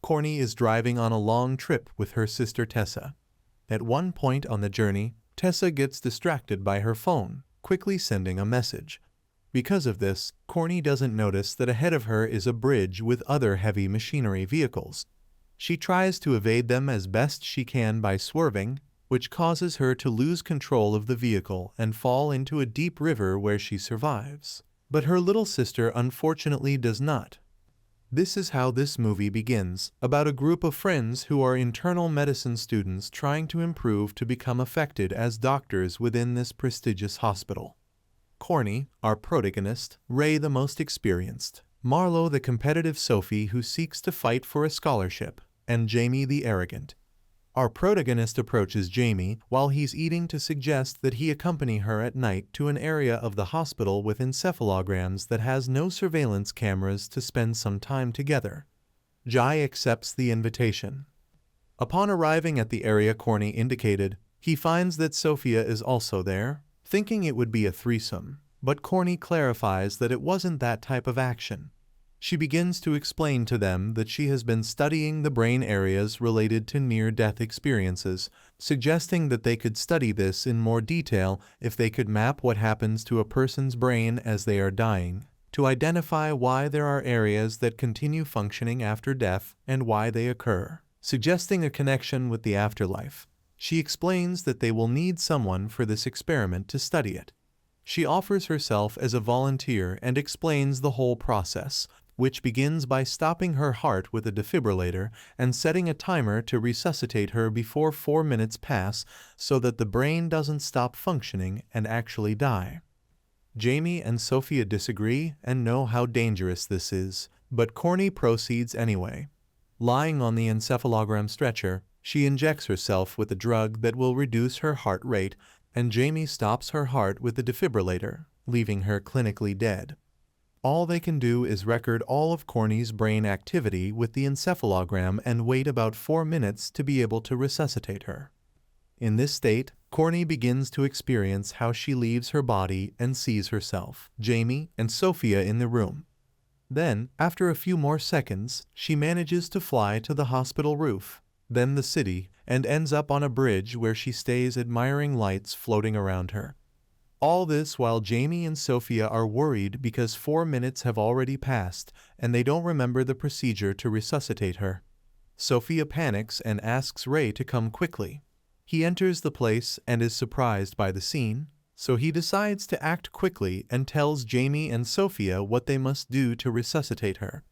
Corny is driving on a long trip with her sister Tessa. At one point on the journey, Tessa gets distracted by her phone, quickly sending a message. Because of this, Corny doesn't notice that ahead of her is a bridge with other heavy machinery vehicles. She tries to evade them as best she can by swerving, which causes her to lose control of the vehicle and fall into a deep river where she survives. But her little sister unfortunately does not. This is how this movie begins, about a group of friends who are internal medicine students trying to improve to become effective as doctors within this prestigious hospital. Corny, our protagonist, Ray the most experienced, Marlo the competitive Sophie who seeks to fight for a scholarship, and Jamie the arrogant. Our protagonist approaches Jamie while he's eating to suggest that he accompany her at night to an area of the hospital with encephalograms that has no surveillance cameras to spend some time together. Jai accepts the invitation. Upon arriving at the area Corny indicated, he finds that Sophia is also there, thinking it would be a threesome, but Corny clarifies that it wasn't that type of action. She begins to explain to them that she has been studying the brain areas related to near-death experiences, suggesting that they could study this in more detail if they could map what happens to a person's brain as they are dying, to identify why there are areas that continue functioning after death and why they occur, suggesting a connection with the afterlife. She explains that they will need someone for this experiment to study it. She offers herself as a volunteer and explains the whole process, which begins by stopping her heart with a defibrillator and setting a timer to resuscitate her before 4 minutes pass so that the brain doesn't stop functioning and actually die. Jamie and Sophia disagree and know how dangerous this is, but Corny proceeds anyway. Lying on the encephalogram stretcher, she injects herself with a drug that will reduce her heart rate, and Jamie stops her heart with the defibrillator, leaving her clinically dead. All they can do is record all of Corny's brain activity with the encephalogram and wait about 4 minutes to be able to resuscitate her. In this state, Corny begins to experience how she leaves her body and sees herself, Jamie, and Sophia in the room. Then, after a few more seconds, she manages to fly to the hospital roof, then the city, and ends up on a bridge where she stays admiring lights floating around her. All this while Jamie and Sophia are worried because 4 minutes have already passed and they don't remember the procedure to resuscitate her. Sophia panics and asks Ray to come quickly. He enters the place and is surprised by the scene, so he decides to act quickly and tells Jamie and Sophia what they must do to resuscitate her.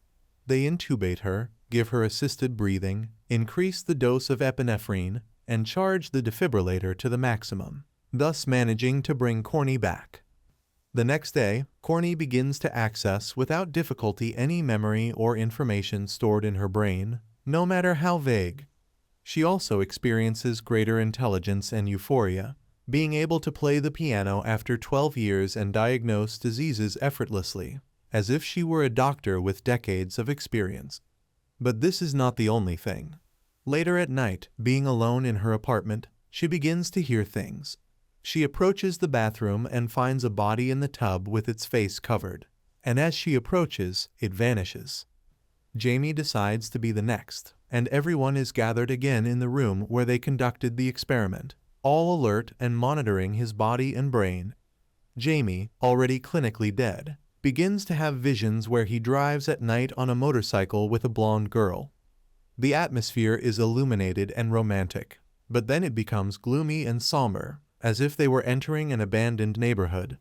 They intubate her, give her assisted breathing, increase the dose of epinephrine, and charge the defibrillator to the maximum, thus managing to bring Corny back. The next day, Corny begins to access without difficulty any memory or information stored in her brain, no matter how vague. She also experiences greater intelligence and euphoria, being able to play the piano after 12 years and diagnose diseases effortlessly, as if she were a doctor with decades of experience. But this is not the only thing. Later at night, being alone in her apartment, she begins to hear things. She approaches the bathroom and finds a body in the tub with its face covered, and as she approaches, it vanishes. Jamie decides to be the next, and everyone is gathered again in the room where they conducted the experiment, all alert and monitoring his body and brain. Jamie, already clinically dead, begins to have visions where he drives at night on a motorcycle with a blonde girl. The atmosphere is illuminated and romantic, but then it becomes gloomy and somber, as if they were entering an abandoned neighborhood.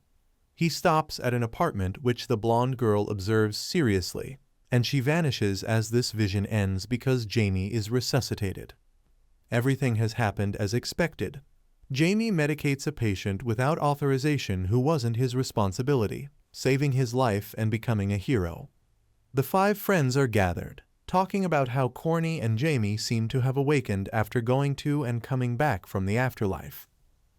He stops at an apartment which the blonde girl observes seriously, and she vanishes as this vision ends because Jamie is resuscitated. Everything has happened as expected. Jamie medicates a patient without authorization who wasn't his responsibility, saving his life and becoming a hero. The 5 friends are gathered, talking about how Corny and Jamie seem to have awakened after going to and coming back from the afterlife.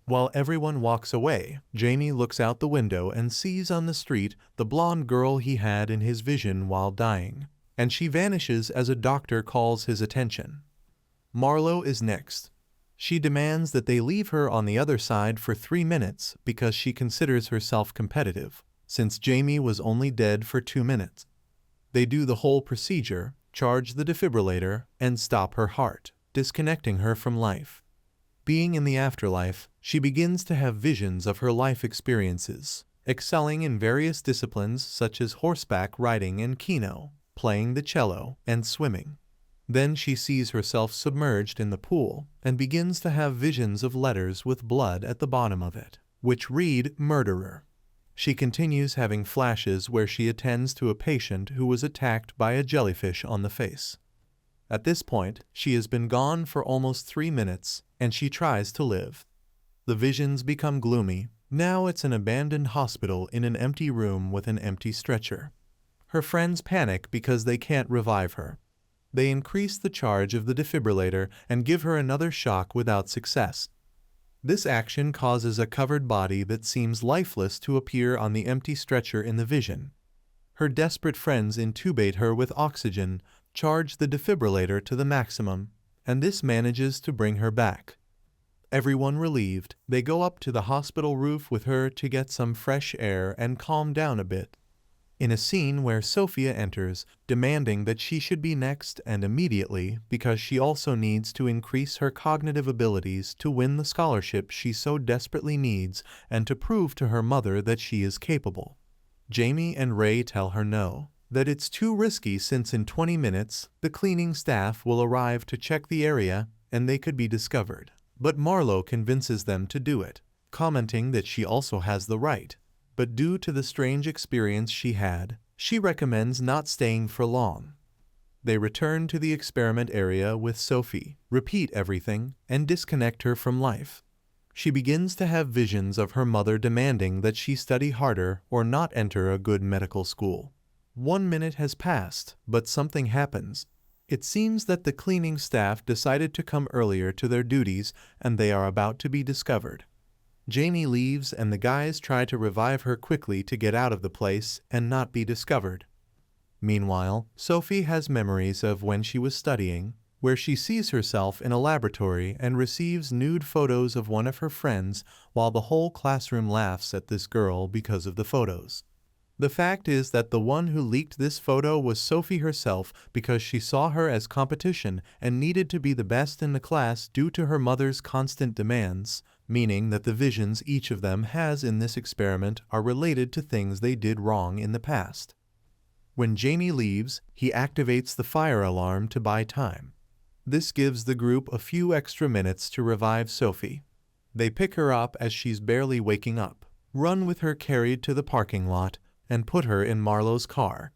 While everyone walks away, Jamie looks out the window and sees on the street the blonde girl he had in his vision while dying, and she vanishes as a doctor calls his attention. Marlo is next. She demands that they leave her on the other side for 3 minutes because she considers herself competitive, since Jamie was only dead for 2 minutes. They do the whole procedure, charge the defibrillator, and stop her heart, disconnecting her from life. Being in the afterlife, she begins to have visions of her life experiences, excelling in various disciplines such as horseback riding and keno, playing the cello, and swimming. Then she sees herself submerged in the pool and begins to have visions of letters with blood at the bottom of it, which read murderer. She continues having flashes where she attends to a patient who was attacked by a jellyfish on the face. At this point, she has been gone for almost 3 minutes, and she tries to live. The visions become gloomy. Now it's an abandoned hospital in an empty room with an empty stretcher. Her friends panic because they can't revive her. They increase the charge of the defibrillator and give her another shock without success. This action causes a covered body that seems lifeless to appear on the empty stretcher in the vision. Her desperate friends intubate her with oxygen, charge the defibrillator to the maximum, and this manages to bring her back. Everyone relieved, they go up to the hospital roof with her to get some fresh air and calm down a bit. In a scene where Sophia enters, demanding that she should be next and immediately because she also needs to increase her cognitive abilities to win the scholarship she so desperately needs and to prove to her mother that she is capable. Jamie and Ray tell her no, that it's too risky since in 20 minutes the cleaning staff will arrive to check the area and they could be discovered. But Marlo convinces them to do it, commenting that she also has the right. But due to the strange experience she had, she recommends not staying for long. They return to the experiment area with Sophie, repeat everything, and disconnect her from life. She begins to have visions of her mother demanding that she study harder or not enter a good medical school. 1 minute has passed, but something happens. It seems that the cleaning staff decided to come earlier to their duties and they are about to be discovered. Jamie leaves and the guys try to revive her quickly to get out of the place and not be discovered. Meanwhile, Sophie has memories of when she was studying, where she sees herself in a laboratory and receives nude photos of one of her friends while the whole classroom laughs at this girl because of the photos. The fact is that the one who leaked this photo was Sophie herself because she saw her as competition and needed to be the best in the class due to her mother's constant demands, meaning that the visions each of them has in this experiment are related to things they did wrong in the past. When Jamie leaves, he activates the fire alarm to buy time. This gives the group a few extra minutes to revive Sophie. They pick her up as she's barely waking up, run with her carried to the parking lot, and put her in Marlo's car.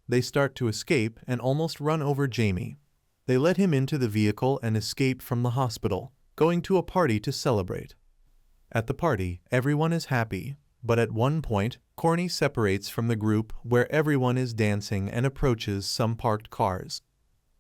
They start to escape and almost run over Jamie. They let him into the vehicle and escape from the hospital, going to a party to celebrate. At the party, everyone is happy, but at one point, Corny separates from the group where everyone is dancing and approaches some parked cars.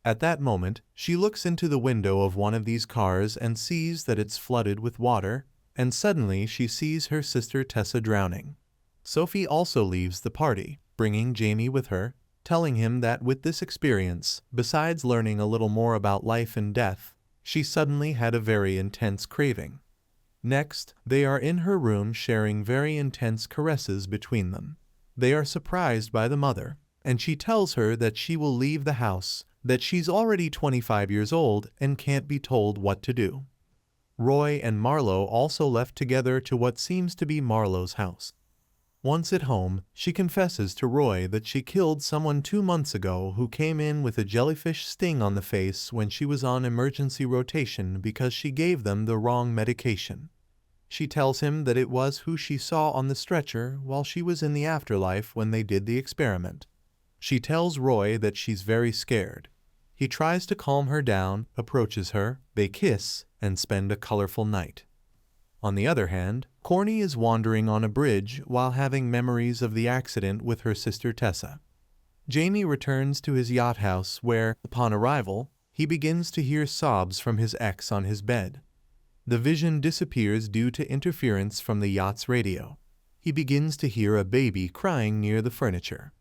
At that moment, she looks into the window of one of these cars and sees that it's flooded with water, and suddenly she sees her sister Tessa drowning. Sophie also leaves the party, bringing Jamie with her, telling him that with this experience, besides learning a little more about life and death, she suddenly had a very intense craving. Next, they are in her room sharing very intense caresses between them. They are surprised by the mother, and she tells her that she will leave the house, that she's already 25 years old and can't be told what to do. Roy and Marlo also left together to what seems to be Marlo's house. Once at home, she confesses to Roy that she killed someone 2 months ago who came in with a jellyfish sting on the face when she was on emergency rotation because she gave them the wrong medication. She tells him that it was who she saw on the stretcher while she was in the afterlife when they did the experiment. She tells Roy that she's very scared. He tries to calm her down, approaches her, they kiss, and spend a colorful night. On the other hand, Corny is wandering on a bridge while having memories of the accident with her sister Tessa. Jamie returns to his yacht house where, upon arrival, he begins to hear sobs from his ex on his bed. The vision disappears due to interference from the yacht's radio. He begins to hear a baby crying near the furniture.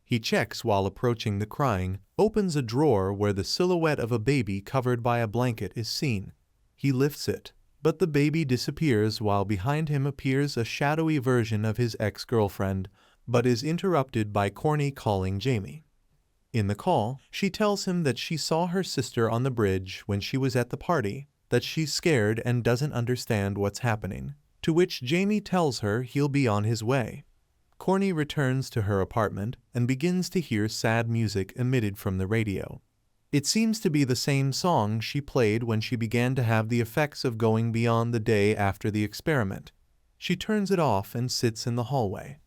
He checks while approaching the crying, opens a drawer where the silhouette of a baby covered by a blanket is seen. He lifts it, but the baby disappears while behind him appears a shadowy version of his ex-girlfriend, but is interrupted by Corny calling Jamie. In the call, she tells him that she saw her sister on the bridge when she was at the party, that she's scared and doesn't understand what's happening, to which Jamie tells her he'll be on his way. Corny returns to her apartment and begins to hear sad music emitted from the radio. It seems to be the same song she played when she began to have the effects of going beyond the day after the experiment. She turns it off and sits in the hallway.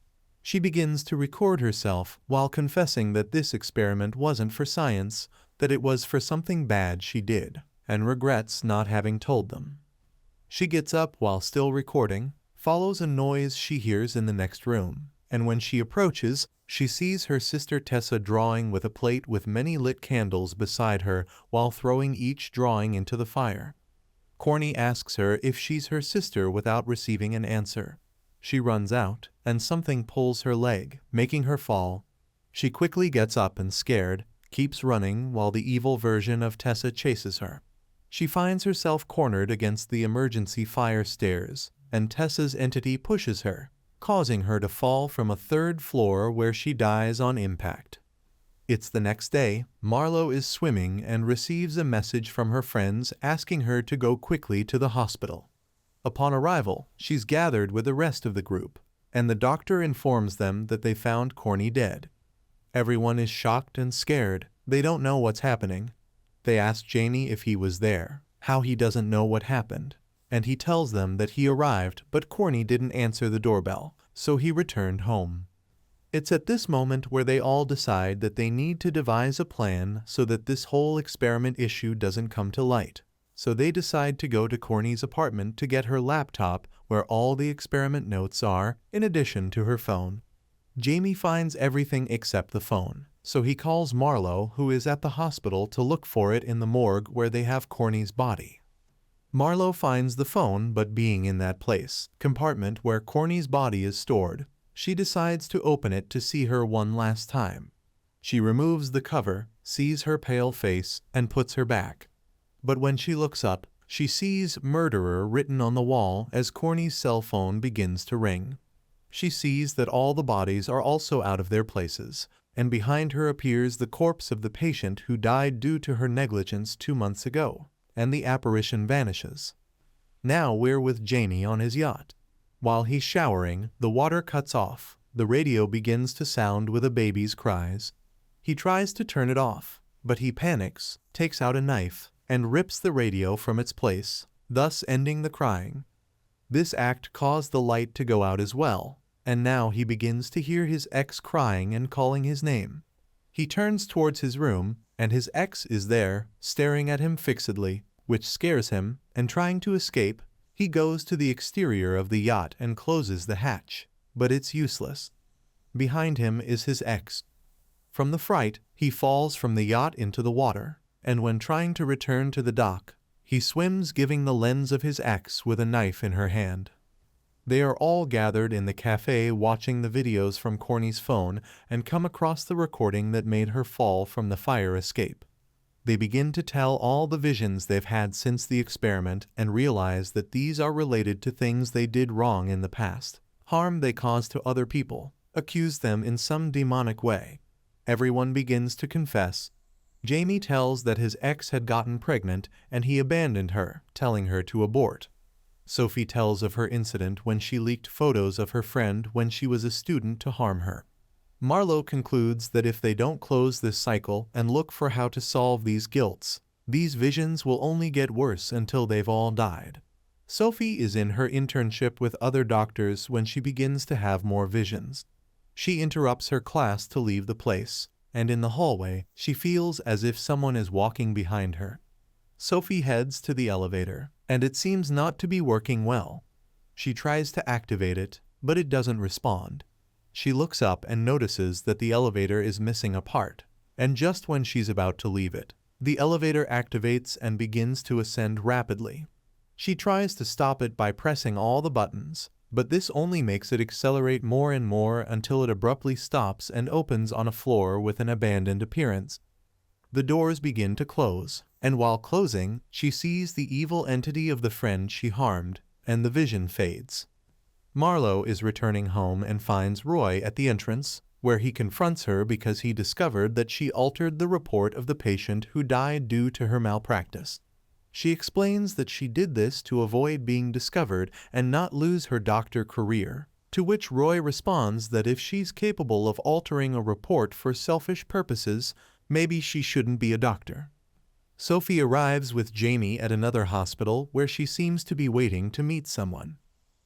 She begins to record herself while confessing that this experiment wasn't for science, that it was for something bad she did, and regrets not having told them. She gets up while still recording, follows a noise she hears in the next room, and when she approaches, she sees her sister Tessa drawing with a plate with many lit candles beside her while throwing each drawing into the fire. Corny asks her if she's her sister without receiving an answer. She runs out, and something pulls her leg, making her fall. She quickly gets up and, scared, keeps running while the evil version of Tessa chases her. She finds herself cornered against the emergency fire stairs, and Tessa's entity pushes her, causing her to fall from a third floor where she dies on impact. It's the next day. Marlo is swimming and receives a message from her friends asking her to go quickly to the hospital. Upon arrival, she's gathered with the rest of the group, and the doctor informs them that they found Corny dead. Everyone is shocked and scared. They don't know what's happening. They ask Jamie if he was there, how he doesn't know what happened, and he tells them that he arrived but Corny didn't answer the doorbell, so he returned home. It's at this moment where they all decide that they need to devise a plan so that this whole experiment issue doesn't come to light. So they decide to go to Corny's apartment to get her laptop where all the experiment notes are, in addition to her phone. Jamie finds everything except the phone, so he calls Marlo, who is at the hospital, to look for it in the morgue where they have Corny's body. Marlo finds the phone, but being in that compartment where Corny's body is stored, she decides to open it to see her one last time. She removes the cover, sees her pale face, and puts her back. But when she looks up, she sees "murderer" written on the wall as Corny's cell phone begins to ring. She sees that all the bodies are also out of their places, and behind her appears the corpse of the patient who died due to her negligence 2 months ago, and the apparition vanishes. Now we're with Jamie on his yacht. While he's showering, the water cuts off. The radio begins to sound with a baby's cries. He tries to turn it off, but he panics, takes out a knife, and rips the radio from its place, thus ending the crying. This act caused the light to go out as well, and now he begins to hear his ex crying and calling his name. He turns towards his room, and his ex is there, staring at him fixedly, which scares him, and trying to escape, he goes to the exterior of the yacht and closes the hatch, but it's useless. Behind him is his ex. From the fright, he falls from the yacht into the water, and when trying to return to the dock, he swims, giving the lens of his ex with a knife in her hand. They are all gathered in the cafe watching the videos from Corny's phone and come across the recording that made her fall from the fire escape. They begin to tell all the visions they've had since the experiment and realize that these are related to things they did wrong in the past, harm they caused to other people, accuse them in some demonic way. Everyone begins to confess. Jamie tells that his ex had gotten pregnant and he abandoned her, telling her to abort. Sophie tells of her incident when she leaked photos of her friend when she was a student to harm her. Marlo concludes that if they don't close this cycle and look for how to solve these guilts, these visions will only get worse until they've all died. Sophie is in her internship with other doctors when she begins to have more visions. She interrupts her class to leave the place, and in the hallway, she feels as if someone is walking behind her. Sophie heads to the elevator, and it seems not to be working well. She tries to activate it, but it doesn't respond. She looks up and notices that the elevator is missing a part, and just when she's about to leave it, the elevator activates and begins to ascend rapidly. She tries to stop it by pressing all the buttons, but this only makes it accelerate more and more until it abruptly stops and opens on a floor with an abandoned appearance. The doors begin to close, and while closing, she sees the evil entity of the friend she harmed, and the vision fades. Marlo is returning home and finds Roy at the entrance. where he confronts her because he discovered that she altered the report of the patient who died due to her malpractice. She explains that she did this to avoid being discovered and not lose her doctor career, to which Roy responds that if she's capable of altering a report for selfish purposes, maybe she shouldn't be a doctor. Sophie arrives with Jamie at another hospital where she seems to be waiting to meet someone.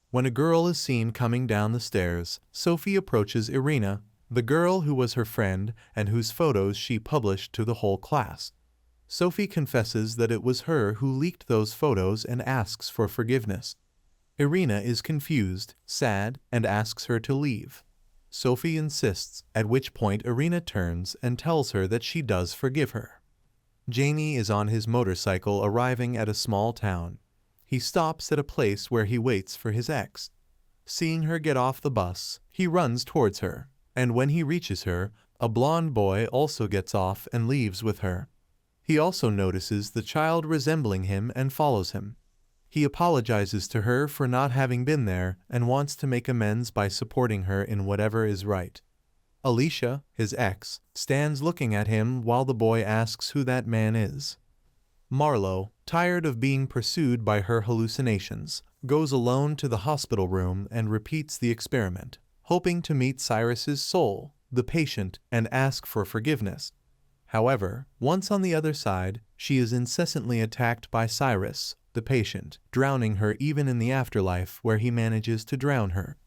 When a girl is seen coming down the stairs, Sophie approaches Irina, the girl who was her friend and whose photos she published to the whole class. Sophie confesses that it was her who leaked those photos and asks for forgiveness. Irina is confused, sad, and asks her to leave. Sophie insists, at which point Irina turns and tells her that she does forgive her. Jamie is on his motorcycle arriving at a small town. He stops at a place where he waits for his ex. Seeing her get off the bus, he runs towards her, and when he reaches her, a blonde boy also gets off and leaves with her. He also notices the child resembling him and follows him. He apologizes to her for not having been there and wants to make amends by supporting her in whatever is right. Alicia, his ex, stands looking at him while the boy asks who that man is. Marlo, tired of being pursued by her hallucinations, goes alone to the hospital room and repeats the experiment, hoping to meet Cyrus's soul, the patient, and ask for forgiveness. However, once on the other side, she is incessantly attacked by Cyrus, the patient, drowning her even in the afterlife where he manages to drown her.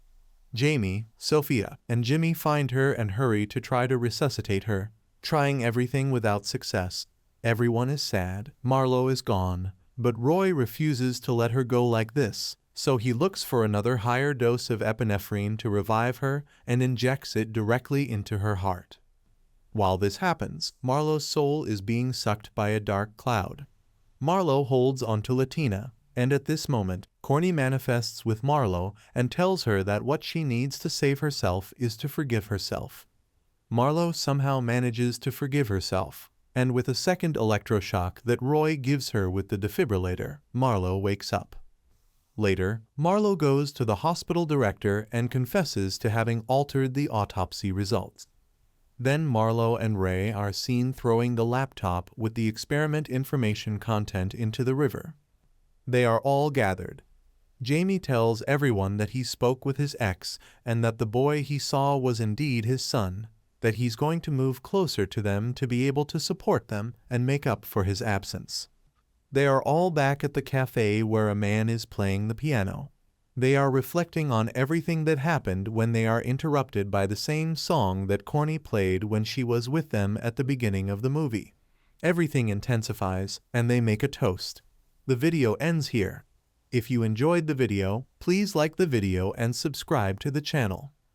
Jamie, Sophia, and Jimmy find her and hurry to try to resuscitate her, trying everything without success. Everyone is sad, Marlo is gone, but Roy refuses to let her go like this, so he looks for another higher dose of epinephrine to revive her and injects it directly into her heart. While this happens, Marlo's soul is being sucked by a dark cloud. Marlo holds onto Latina, and at this moment, Corny manifests with Marlo and tells her that what she needs to save herself is to forgive herself. Marlo somehow manages to forgive herself, and with a second electroshock that Roy gives her with the defibrillator, Marlo wakes up. Later, Marlo goes to the hospital director and confesses to having altered the autopsy results. Then Marlo and Ray are seen throwing the laptop with the experiment information content into the river. They are all gathered. Jamie tells everyone that he spoke with his ex and that the boy he saw was indeed his son, that he's going to move closer to them to be able to support them and make up for his absence. They are all back at the cafe where a man is playing the piano. They are reflecting on everything that happened when they are interrupted by the same song that Corny played when she was with them at the beginning of the movie. Everything intensifies, and they make a toast. The video ends here. If you enjoyed the video, please like the video and subscribe to the channel.